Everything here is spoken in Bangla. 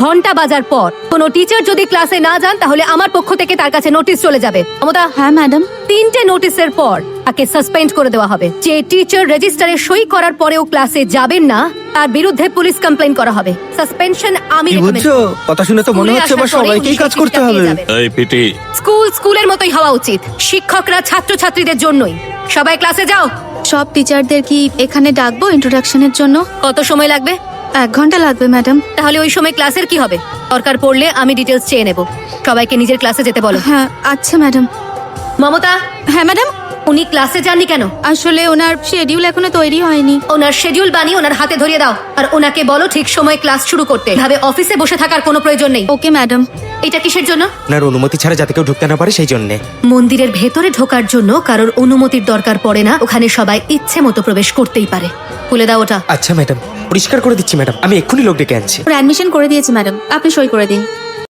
ঘন্টা বাজার পর কোনো টিচার যদি ক্লাসে না যান তাহলে আমার পক্ষ থেকে তার কাছে নোটিশ চলে যাবে। মমতা, হ্যাঁ ম্যাডাম। 3টে নোটিশের পর তাকে সাসপেন্ড করে দেওয়া হবে। যে টিচার রেজিস্টারে সই করার পরেও ক্লাসে যাবেন না তার বিরুদ্ধে পুলিশ কমপ্লেইন করা হবে। সাসপেনশন আমি কি recommend বুঝছো? করব। কথা শুনে তো মনে স্কুলে হচ্ছে আসার এবার পরেই সবাইকেই উনি কাজ সেই করতে চিঠিটা হবে। পেয়ে যাবেন। এই পিটি, স্কুল স্কুলের মতোই হওয়া উচিত। শিক্ষকরা ছাত্রছাত্রীদের জন্যই। সবাই ক্লাসে যাও। সব টিচারদের কি এখানে ডাকবো ইন্ট্রোডাকশনের জন্য? কত সময় লাগবে? 1 ঘন্টা লাগবে ম্যাডাম। তাহলে ওই সময় ক্লাসের কি হবে? দরকার পড়লে আমি ডিটেলস চেয়ে নেব। সবাইকে নিজের ক্লাসে যেতে বলো। হ্যাঁ আচ্ছা ম্যাডাম। মমতা, হ্যাঁ ম্যাডাম। উনি ক্লাসে যাননি কেন? আসলে ওনার শিডিউল এখনো তৈরি হয়নি। ওনার শিডিউল বানিয়ে ওনার হাতে ধরিয়ে দাও আর ওনাকে বলো ঠিক সময় ক্লাস শুরু করতে। ভাবে অফিসে বসে থাকার কোনো প্রয়োজন নেই। Okay madam. এটা কিসের জন্য? আপনার অনুমতি ছাড়া যাতে কেউ ঢুকতে না পারে সেই জন্যে। মন্দিরের ভেতরে ঢোকার জন্য কারোর অনুমতির দরকার পড়ে না। ওখানে সবাই ইচ্ছে মতো প্রবেশ করতেই পারে। খুলে দাও ওটা। আচ্ছা ম্যাডাম, পরিষ্কার করে দিচ্ছি ম্যাডাম, আমি এক্ষুনি লোক ডেকে আনছি। ওর অ্যাডমিশন করে দিয়েছে ম্যাডাম, আপনি সই করে দিন।